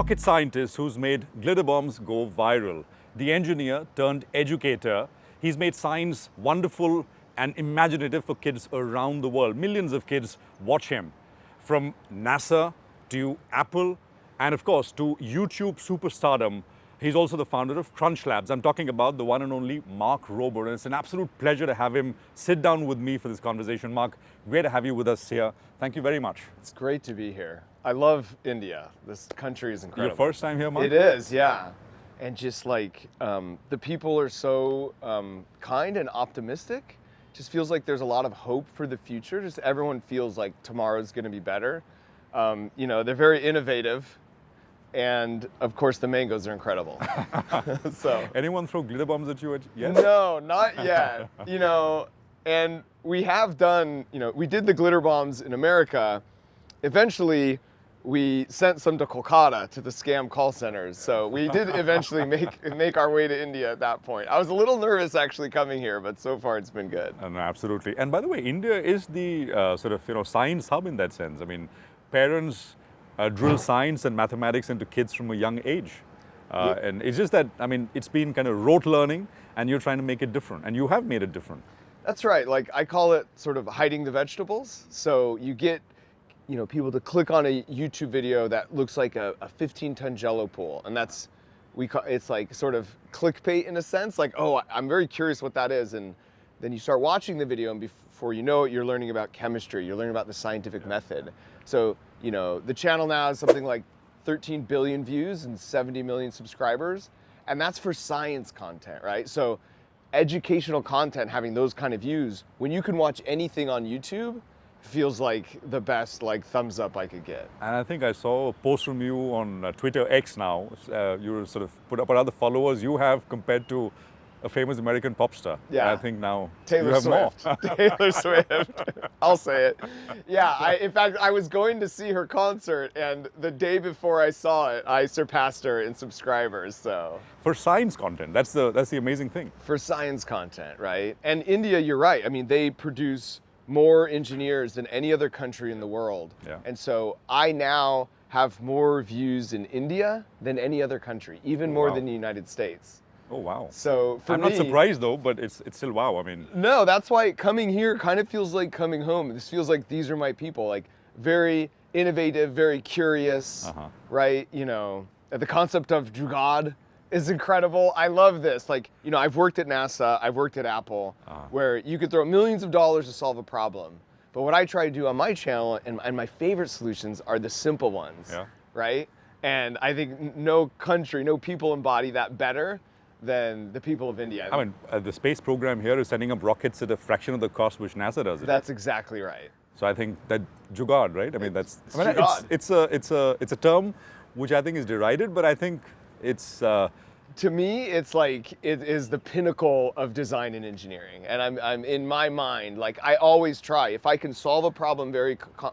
rocket scientist who's made glitter bombs go viral, the engineer turned educator. He's made science wonderful and imaginative for kids around the world. Millions of kids watch him. From NASA to Apple and of course to YouTube superstardom, he's also the founder of CrunchLabs. I'm talking about the one and only Mark Rober, and it's an absolute pleasure to have him sit down with me for this conversation. Mark, great to have you with us here. Thank you very much. It's great to be here. I love India. This country is incredible. Your first time here, Mark? It is, yeah. And just like the people are so kind and optimistic. Just feels like there's a lot of hope for the future. Just everyone feels like tomorrow's going to be better. You know, they're very innovative. And of course, the mangoes are incredible. So, anyone throw glitter bombs at you yet? No, not yet. You know, and we have done, you know, we did the glitter bombs in America. Eventually, we sent some to Kolkata to the scam call centers. So we did eventually make our way to India at that point. I was a little nervous actually coming here, but so far it's been good. No, absolutely. And by the way, India is the sort of, science hub in that sense. I mean, parents drill science and mathematics into kids from a young age. And it's just that, I mean, it's been kind of rote learning and you're trying to make it different. And you have made it different. That's right. Like I call it sort of hiding the vegetables. So you get, you know, people to click on a YouTube video that looks like a 15-ton Jello pool, and that's it's like sort of clickbait in a sense. Like, oh, I'm very curious what that is, and then you start watching the video, and before you know it, you're learning about chemistry. You're learning about the scientific method. So, you know, the channel now has something like 13 billion views and 70 million subscribers, and that's for science content, right? So, educational content having those kind of views, when you can watch anything on YouTube, feels like the best thumbs up I could get. And I think I saw a post from you on Twitter X now. You were sort of put up other followers you have compared to a famous American pop star. Yeah. And I think now Taylor you have Swift. more. Taylor Swift. I'll say it. Yeah, in fact, I was going to see her concert, and the day before I saw it, I surpassed her in subscribers. So for science content, that's the amazing thing. For science content, right? And India, you're right. I mean, they produce more engineers than any other country in the world. Yeah. And so I now have more views in India than any other country, even more than the United States. Oh, wow. So for I'm me, not surprised though, but it's still wow. I mean, no, that's why coming here kind of feels like coming home. This feels like these are my people, like very innovative, very curious, right? You know, the concept of Jugaad is incredible. I love this. Like, you know, I've worked at NASA, I've worked at Apple, where you could throw millions of dollars to solve a problem. But what I try to do on my channel, and my favorite solutions are the simple ones, right? And I think no country, no people embody that better than the people of India. I mean, the space program here is sending up rockets at a fraction of the cost which NASA does it. That's exactly right. So I think that Jugaad, right? I mean, it's a term which I think is derided, but I think it's to me, it's like it is the pinnacle of design and engineering. And I'm in my mind, like I always try. If I can solve a problem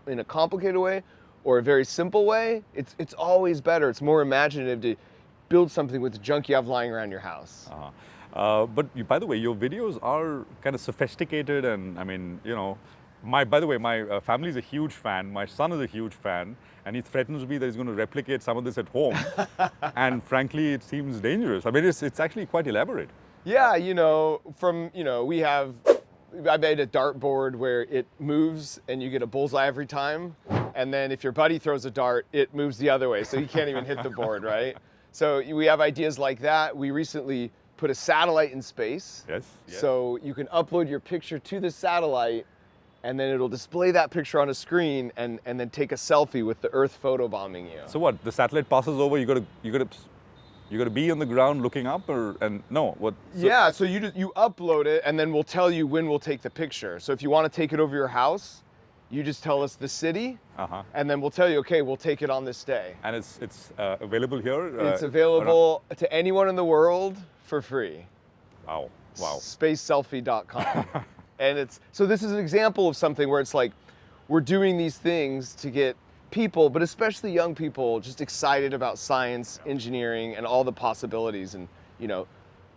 in a complicated way or a very simple way, it's always better. It's more imaginative to build something with the junk you have lying around your house. But by the way, your videos are kind of sophisticated, and I mean, you know, my family is a huge fan. My son is a huge fan, and he threatens me that he's going to replicate some of this at home. And frankly, it seems dangerous. I mean, it's actually quite elaborate. Yeah, you know, I made a dartboard where it moves and you get a bullseye every time. And then if your buddy throws a dart, it moves the other way, so you can't even hit the board, right? So we have ideas like that. We recently put a satellite in space. Yes. So you can upload your picture to the satellite, and then it'll display that picture on a screen and then take a selfie with the Earth photobombing you. So what? The satellite passes over, you gotta be on the ground looking up, Yeah, so you upload it, and then we'll tell you when we'll take the picture. So if you want to take it over your house, you just tell us the city, and then we'll tell you, okay, we'll take it on this day. And it's available here? It's available to anyone in the world for free. Wow. Spaceselfie.com. And so this is an example of something where it's like, we're doing these things to get people, but especially young people, just excited about science, engineering, and all the possibilities. And, you know,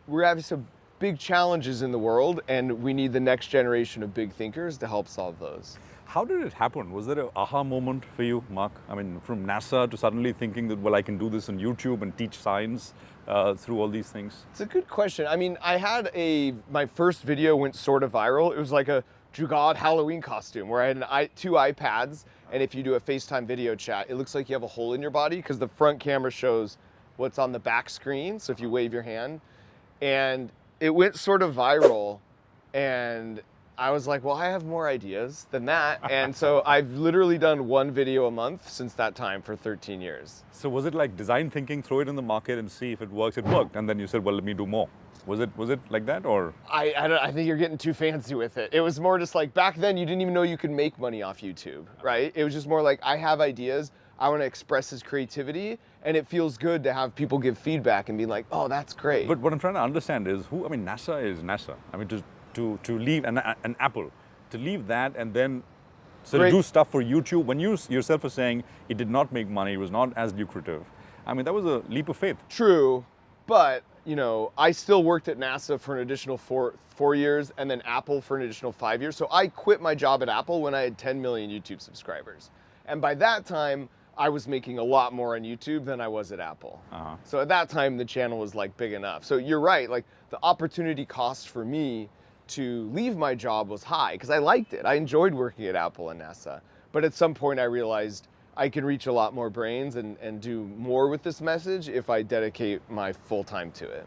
we're having some big challenges in the world, and we need the next generation of big thinkers to help solve those. How did it happen? Was there an aha moment for you, Mark? I mean, from NASA to suddenly thinking that, well, I can do this on YouTube and teach science through all these things? It's a good question. I mean, my first video went sort of viral. It was like a Jugaad Halloween costume where I had two iPads, and if you do a FaceTime video chat, it looks like you have a hole in your body because the front camera shows what's on the back screen. So if you wave your hand, and it went sort of viral, and I was like, well, I have more ideas than that. And so I've literally done one video a month since that time for 13 years. So was it like design thinking, throw it in the market and see if it works? It worked, and then you said, well, let me do more. Was it like that, or? I think you're getting too fancy with it. It was more just like, back then you didn't even know you could make money off YouTube, right? It was just more like, I have ideas, I want to express his creativity, and it feels good to have people give feedback and be like, oh, that's great. But what I'm trying to understand is NASA is NASA. I mean, to leave an Apple, to leave that and then sort of do stuff for YouTube, when you yourself are saying it did not make money, it was not as lucrative. I mean, that was a leap of faith. True, but I still worked at NASA for an additional four years, and then Apple for an additional 5 years. So I quit my job at Apple when I had 10 million YouTube subscribers. And by that time, I was making a lot more on YouTube than I was at Apple. So at that time, the channel was like big enough. So you're right, like the opportunity cost for me to leave my job was high because I liked it. I enjoyed working at Apple and NASA. But at some point I realized I can reach a lot more brains and do more with this message if I dedicate my full time to it.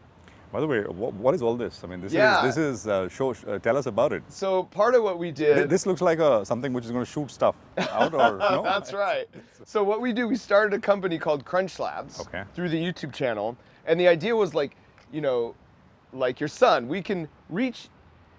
By the way, what is all this? I mean, this is tell us about it. So part of what we did... This looks like something which is going to shoot stuff out, or no? That's right. So what we do, we started a company called CrunchLabs through the YouTube channel. And the idea was like your son, we can reach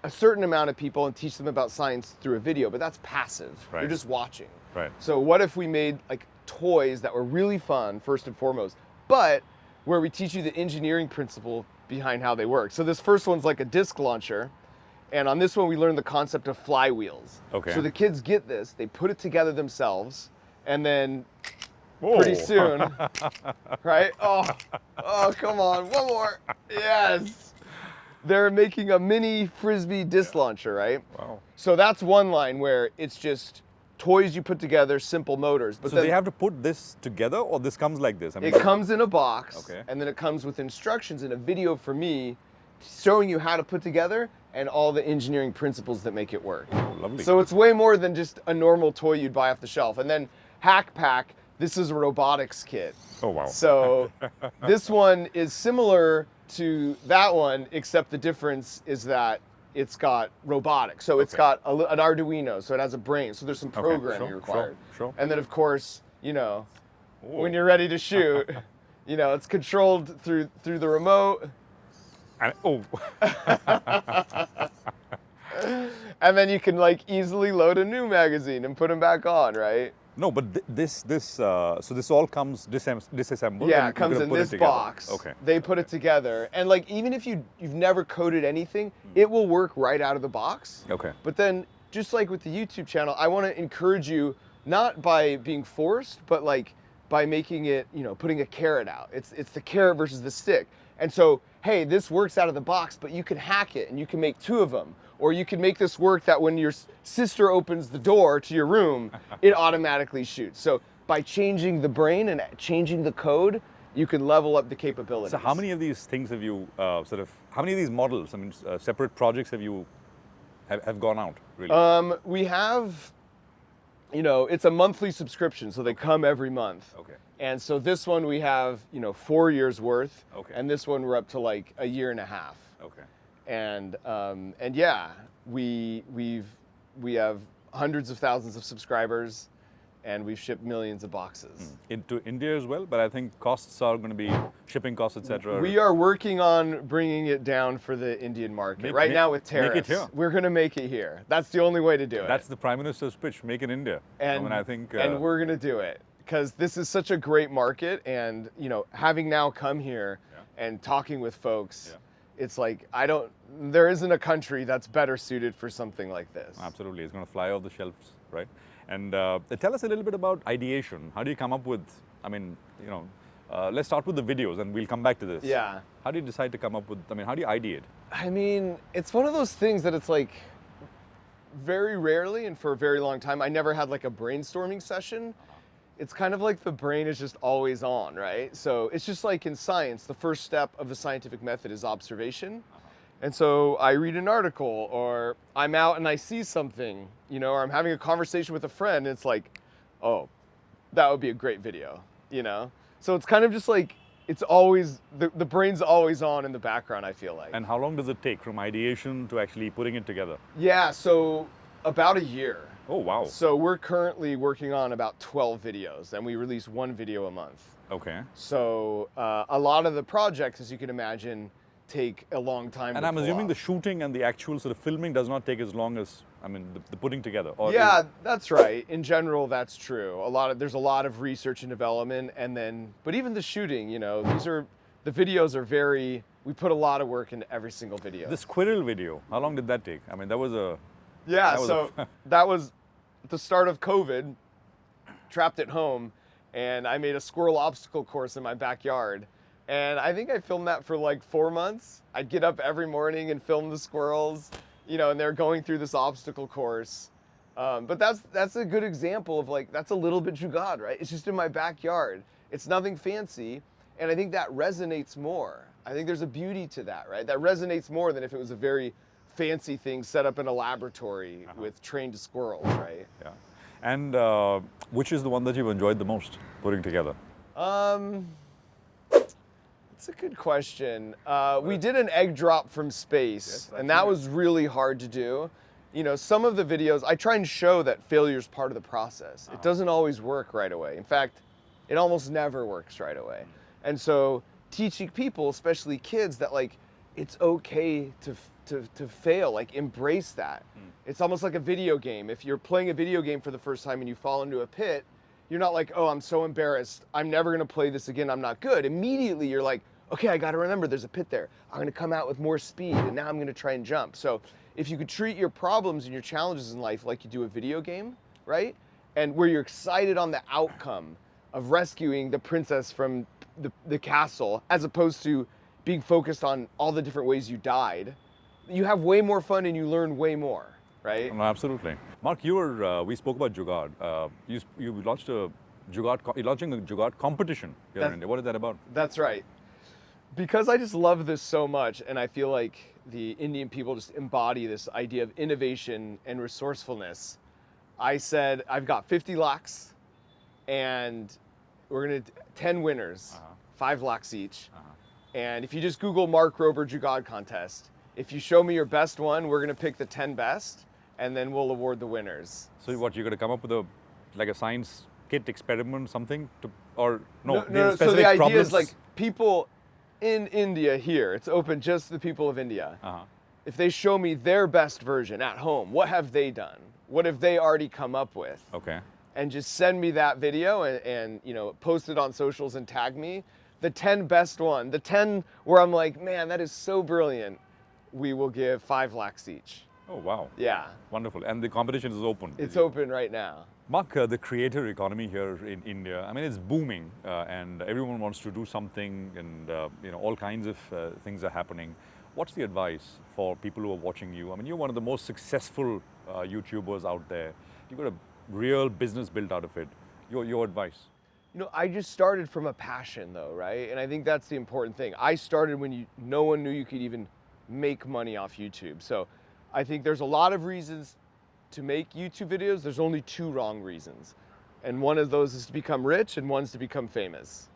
a certain amount of people and teach them about science through a video, but that's passive. Right. You're just watching. Right. So what if we made like toys that were really fun, first and foremost, but where we teach you the engineering principle behind how they work. So this first one's like a disc launcher, and on this one we learn the concept of flywheels. Okay. So the kids get this, they put it together themselves, and then pretty soon, right? Oh, come on, one more. Yes. They're making a mini Frisbee disc launcher, right? Wow. So that's one line where it's just toys you put together, simple motors. But so they have to put this together, or this comes like this? I mean, it comes in a box, okay, and then it comes with instructions and a video for me showing you how to put together and all the engineering principles that make it work. Oh, lovely. So it's way more than just a normal toy you'd buy off the shelf. And then Hack Pack, this is a robotics kit. Oh, wow. So this one is similar to that one, except the difference is that it's got robotics. So it's got an Arduino, so it has a brain. So there's some programming required. Sure. And then of course, when you're ready to shoot, it's controlled through the remote. And, and then you can like easily load a new magazine and put them back on, right? No, but so this all comes disassembled? Yeah, it comes in this box. Okay. They put it together. And like, even if you've never coded anything, it will work right out of the box. Okay. But then, just like with the YouTube channel, I want to encourage you, not by being forced, but like by making it, putting a carrot out. It's the carrot versus the stick. And so, hey, this works out of the box, but you can hack it and you can make 2 of them. Or you can make this work that when your sister opens the door to your room, it automatically shoots. So by changing the brain and changing the code, you can level up the capabilities. So how many of these things have you how many of these models, separate projects have gone out, really? We have, it's a monthly subscription, so they come every month. Okay. And so this one we have, 4 years worth. Okay. And this one we're up to like a year and a half. Okay. And yeah, we have hundreds of thousands of subscribers, and we've shipped millions of boxes. Into India as well, but I think costs are going to be shipping costs, etc. We are working on bringing it down for the Indian market. Right now with tariffs, make it here. We're going to make it here. That's the only way to do it. That's the Prime Minister's pitch: make in India. And I think, and we're going to do it because this is such a great market, and having now come here and talking with folks. Yeah. It's like, there isn't a country that's better suited for something like this. Absolutely, it's going to fly off the shelves, right? And tell us a little bit about ideation. How do you come up with, let's start with the videos and we'll come back to this. Yeah. How do you decide to come up with, how do you ideate? It's one of those things that it's like, very rarely and for a very long time, I never had like a brainstorming session. It's kind of like the brain is just always on, right? So it's just like in science, the first step of the scientific method is observation. And so I read an article, or I'm out and I see something, you know, or I'm having a conversation with a friend, and it's like, oh, that would be a great video, you know? So it's kind of just like, it's always, the brain's always on in the background, I feel like. And how long does it take from ideation to actually putting it together? Yeah, so about a year. Oh, wow. So we're currently working on about 12 videos, and we release one video a month. Okay. So a lot of the projects, as you can imagine, take a long time. And I'm assuming the shooting and the actual sort of filming does not take as long as, I mean, the putting together. Or yeah, that's right. In general, that's true. There's a lot of research and development, and then, but even the shooting, you know, the videos are we put a lot of work into every single video. The squirrel video, how long did that take? I mean, that was a... Yeah, that was the start of COVID, trapped at home, and I made a squirrel obstacle course in my backyard. And I think I filmed that for like 4 months. I'd get up every morning and film the squirrels, you know, and they're going through this obstacle course. But that's a good example of like, that's a little bit Jugaad, right? It's just in my backyard. It's nothing fancy. And I think that resonates more. I think there's a beauty to that, right? That resonates more than if it was a very fancy thing set up in a laboratory with trained squirrels, right? Yeah. And which is the one that you've enjoyed the most putting together? It's a good question. We did an egg drop from space, and that was really hard to do. You know, some of the videos, I try and show that failure is part of the process. It doesn't always work right away. In fact, it almost never works right away. And so teaching people, especially kids, that like, it's okay to fail, like embrace that. It's almost like a video game. If you're playing a video game for the first time and you fall into a pit, you're not like, oh, I'm so embarrassed. I'm never gonna play this again, I'm not good. Immediately you're like, okay, I gotta remember there's a pit there. I'm gonna come out with more speed, and now I'm gonna try and jump. So if you could treat your problems and your challenges in life like you do a video game, right? And where you're excited on the outcome of rescuing the princess from the castle, as opposed to being focused on all the different ways you died, you have way more fun and you learn way more. Right? No, absolutely. Mark, we spoke about Jugaad. You launched you're launching a Jugaad competition here in India. What is that about? That's right. Because I just love this so much, and I feel like the Indian people just embody this idea of innovation and resourcefulness. I said, I've got 50 lakhs, and we're gonna 10 winners, 5 lakhs each. And if you just Google Mark Rober Jugaad contest, if you show me your best one, we're gonna pick the 10 best, and then we'll award the winners. So what, you're going to come up with a science kit experiment, something to, or no? No. So the idea is like people in India here, it's open just to the people of India. If they show me their best version at home, what have they done? What have they already come up with? Okay. And just send me that video and you know, post it on socials and tag me. The 10 best one, the 10 where I'm like, man, that is so brilliant, we will give 5 lakhs each. Oh, wow. Yeah. Wonderful. And the competition is open. It's open right now. Mark, the creator economy here in India, I mean, it's booming and everyone wants to do something, and you know, all kinds of things are happening. What's the advice for people who are watching you? I mean, you're one of the most successful YouTubers out there. You've got a real business built out of it. Your advice? You know, I just started from a passion though, right? And I think that's the important thing. I started when no one knew you could even make money off YouTube. So I think there's a lot of reasons to make YouTube videos. There's only 2 wrong reasons. And one of those is to become rich and one's to become famous.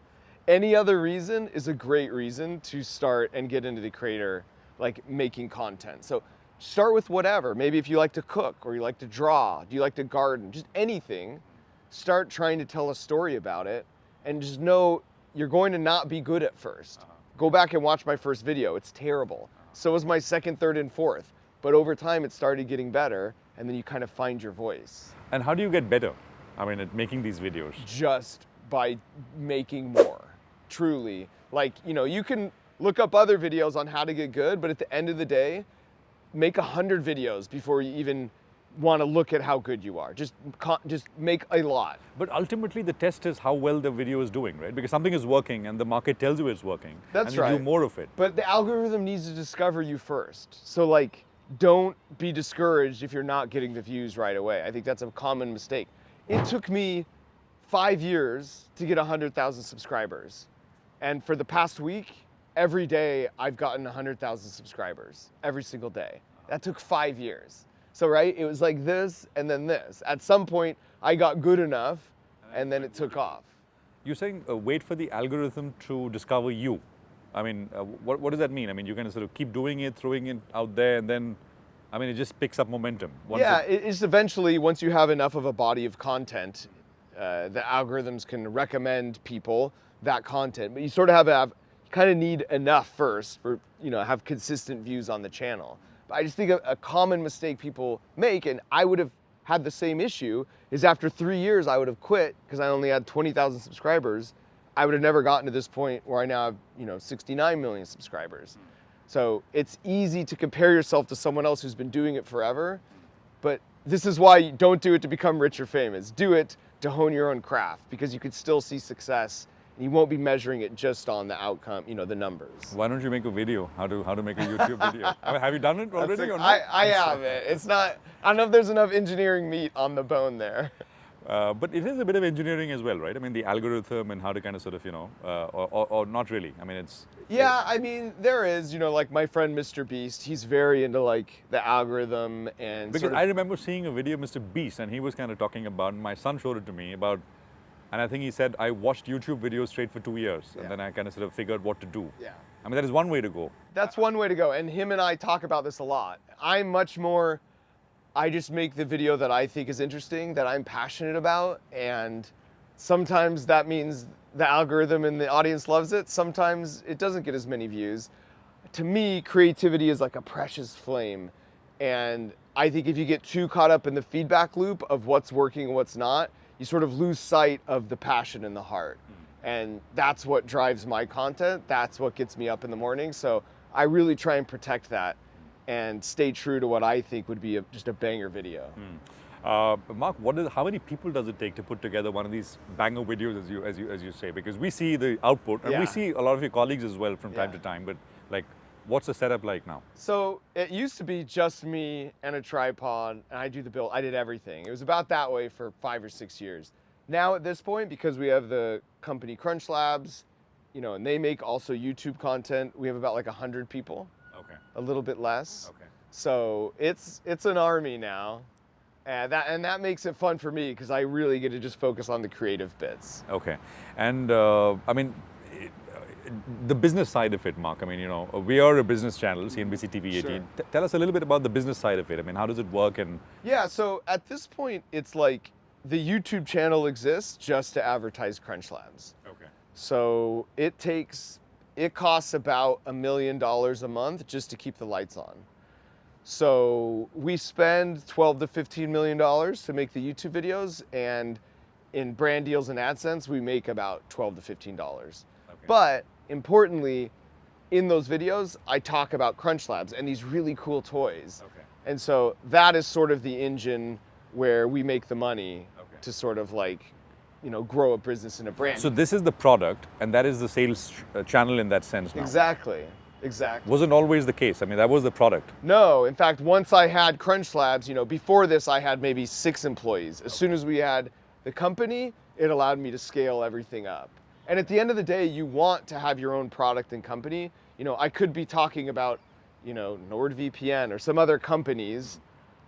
Any other reason is a great reason to start and get into the creator, like making content. So start with whatever. Maybe if you like to cook or you like to draw, do you like to garden, just anything, start trying to tell a story about it, and just know you're going to not be good at first. Go back and watch my first video. It's terrible. So was my second, third, and fourth. But over time, it started getting better, and then you kind of find your voice. And how do you get better? I mean, at making these videos? Just by making more, truly. Like, you know, you can look up other videos on how to get good, but at the end of the day, make 100 videos before you even want to look at how good you are. Just make a lot. But ultimately, the test is how well the video is doing, right? Because something is working and the market tells you it's working. That's and you right. do more of it. But the algorithm needs to discover you first. So like, don't be discouraged if you're not getting the views right away. I think that's a common mistake. It took me 5 years to get 100,000 subscribers. And for the past week, every day I've gotten 100,000 subscribers, every single day. That took 5 years. So, right, it was like this and then this. At some point, I got good enough and then it took off. You're saying wait for the algorithm to discover you. I mean, what does that mean? I mean, you kind of sort of keep doing it, throwing it out there, and then, I mean, it just picks up momentum. It's eventually, once you have enough of a body of content, the algorithms can recommend people that content. But you sort of kind of need enough first for, have consistent views on the channel. But I just think a common mistake people make, and I would have had the same issue, is after 3 years I would have quit because I only had 20,000 subscribers. I would have never gotten to this point where I now have 69 million subscribers. So it's easy to compare yourself to someone else who's been doing it forever, but this is why you don't do it to become rich or famous. Do it to hone your own craft, because you could still see success and you won't be measuring it just on the outcome, the numbers. Why don't you make a video? How to make a YouTube video? I mean, have you done it already or not? I haven't. It's not, I don't know if there's enough engineering meat on the bone there. But it is a bit of engineering as well, right? I mean, the algorithm and how to kind of sort of, or not really. I mean, it's... Yeah, I mean, there is, like my friend Mr. Beast, he's very into like the algorithm and Because I remember seeing a video of Mr. Beast and he was kind of talking about, my son showed it to me about, and I think he said, I watched YouTube videos straight for 2 years and then I kind of sort of figured what to do. Yeah. I mean, that is one way to go. That's one way to go. And him and I talk about this a lot. I'm much more... I just make the video that I think is interesting, that I'm passionate about, and sometimes that means the algorithm and the audience loves it. Sometimes it doesn't get as many views. To me, creativity is like a precious flame, and I think if you get too caught up in the feedback loop of what's working and what's not, you sort of lose sight of the passion in the heart. And that's what drives my content. That's what gets me up in the morning. So I really try and protect that and stay true to what I think would be just a banger video. Mark, how many people does it take to put together one of these banger videos, as you say? Because we see the output, and we see a lot of your colleagues as well from time to time. But like, what's the setup like now? So it used to be just me and a tripod, and I do the build. I did everything. It was about that way for 5 or 6 years. Now at this point, because we have the company CrunchLabs, and they make also YouTube content, we have about like 100 people. Okay. A little bit less. Okay. So it's an army now, and that makes it fun for me because I really get to just focus on the creative bits. Okay, and I mean, the business side of it, Mark. I mean, we are a business channel, CNBC TV18. Sure. Tell us a little bit about the business side of it. I mean, how does it work? And yeah, so at this point, it's like the YouTube channel exists just to advertise CrunchLabs. Okay. So it costs about $1 million a month just to keep the lights on. So we spend $12 to $15 million to make the YouTube videos, and in brand deals and AdSense, we make about $12 to $15. Okay. But importantly, in those videos, I talk about CrunchLabs and these really cool toys. Okay. And so that is sort of the engine where we make the money to sort of like, grow a business and a brand. So this is the product, and that is the sales channel in that sense now. Exactly. Wasn't always the case. I mean, that was the product. No, in fact, once I had CrunchLabs, before this, I had maybe 6 employees. As soon as we had the company, it allowed me to scale everything up. And at the end of the day, you want to have your own product and company. I could be talking about, NordVPN or some other companies,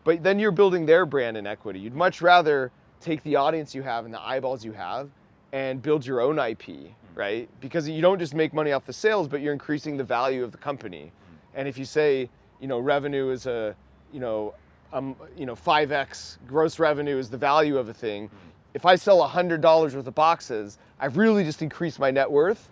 but then you're building their brand and equity. You'd much rather take the audience you have and the eyeballs you have and build your own IP, right? Because you don't just make money off the sales, but you're increasing the value of the company. And if you say, revenue is 5x gross revenue is the value of a thing. If I sell $100 worth of boxes, I've really just increased my net worth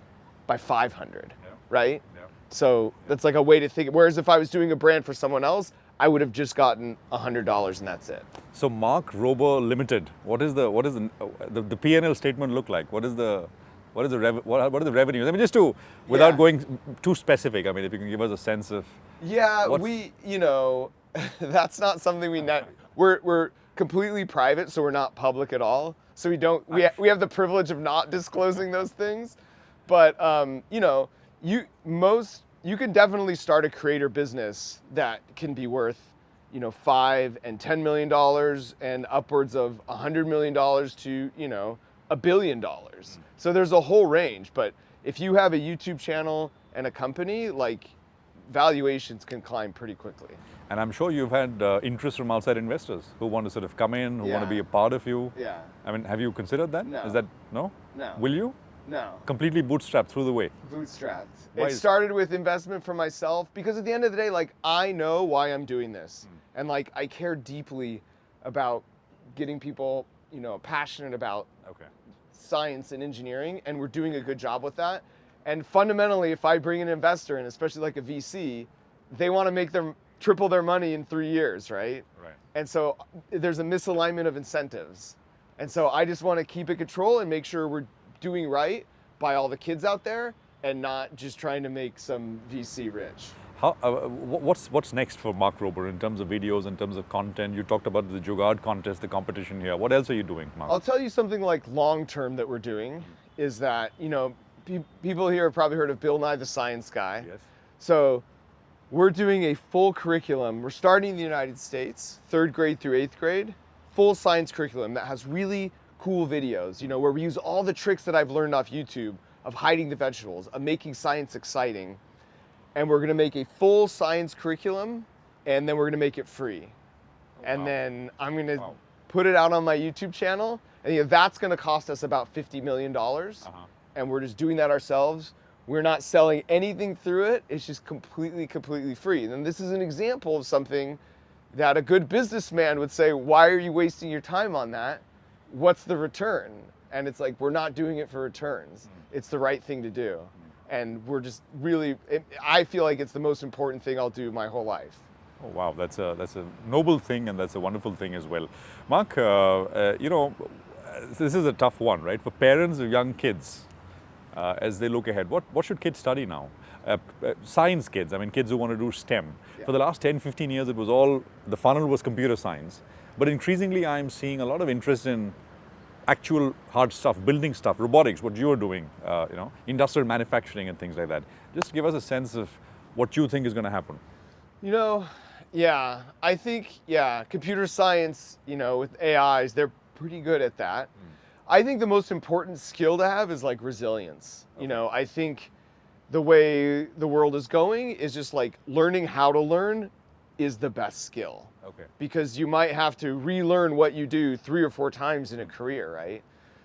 by 500, right? Yeah. So that's like a way to think. Whereas if I was doing a brand for someone else, I would have just gotten $100 and that's it. So Mark Rober Limited, what is the P&L statement look like? What are the revenues? I mean, just without going too specific. I mean, if you can give us a sense of. Yeah, that's not something we're completely private, so we're not public at all. So we have the privilege of not disclosing those things. But most you can definitely start a creator business that can be worth, $5 and $10 million and upwards of $100 million to, $1 billion. So there's a whole range. But if you have a YouTube channel and a company, like, valuations can climb pretty quickly. And I'm sure you've had interest from outside investors who want to sort of come in, who want to be a part of you. Yeah. I mean, have you considered that? No. Is that, no? No. Will you? No. Completely bootstrapped through the way. Bootstrapped. Why It started with investment from myself because at the end of the day, like, I know why I'm doing this. And like, I care deeply about getting people, passionate about science and engineering, and we're doing a good job with that. And fundamentally, if I bring an investor in, especially like a VC, they want to make them triple their money in 3 years, right? Right. And so there's a misalignment of incentives. And so I just want to keep it control and make sure we're doing right by all the kids out there and not just trying to make some VC rich. How, what's next for Mark Rober in terms of videos, in terms of content? You talked about the Jugaad contest, the competition here. What else are you doing, Mark? I'll tell you something like long-term that we're doing is that, people here have probably heard of Bill Nye the Science Guy. Yes. So we're doing a full curriculum. We're starting in the United States, 3rd grade through 8th grade, full science curriculum that has really cool videos, where we use all the tricks that I've learned off YouTube of hiding the vegetables, of making science exciting. And we're gonna make a full science curriculum, and then we're gonna make it free. And then I'm gonna put it out on my YouTube channel, and that's gonna cost us about $50 million. And we're just doing that ourselves. We're not selling anything through it. It's just completely free. And this is an example of something that a good businessman would say, why are you wasting your time on that? What's the return? And it's like, we're not doing it for returns. It's the right thing to do. And we're just really, I feel like it's the most important thing I'll do my whole life. Oh, wow, that's a noble thing, and that's a wonderful thing as well. Mark, this is a tough one, right? For parents of young kids, as they look ahead, what should kids study now? Science kids, I mean, kids who want to do STEM. Yeah. For the last 10, 15 years, it was all, the funnel was computer science. But increasingly, I'm seeing a lot of interest in actual hard stuff, building stuff, robotics, what you're doing, industrial manufacturing and things like that. Just give us a sense of what you think is going to happen. I think, computer science, with AIs, they're pretty good at that. I think the most important skill to have is like resilience. I think the way the world is going is just like learning how to learn is the best skill. Okay. Because you might have to relearn what you do 3 or 4 times in a career, right?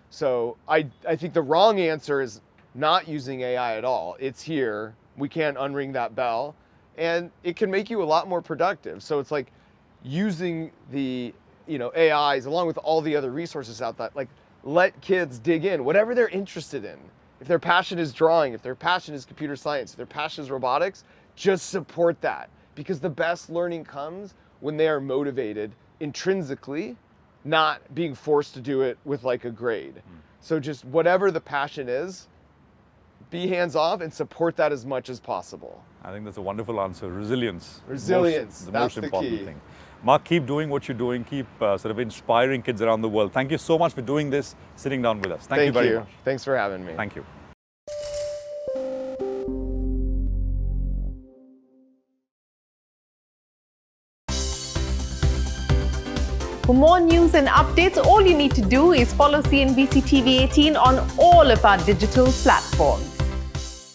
So I think the wrong answer is not using AI at all. It's here. We can't unring that bell. And it can make you a lot more productive. So it's like using the AIs along with all the other resources out there, like let kids dig in, whatever they're interested in. If their passion is drawing, if their passion is computer science, if their passion is robotics, just support that. Because the best learning comes when they are motivated intrinsically, not being forced to do it with like a grade. So just whatever the passion is, be hands off and support that as much as possible. I think that's a wonderful answer. Resilience. Resilience, the that's most important the key. thing. Mark, keep doing what you're doing. Keep sort of inspiring kids around the world. Thank you so much for doing this, sitting down with us. Thank you very much. Thanks for having me. Thank you. For more news and updates, all you need to do is follow CNBC TV18 on all of our digital platforms.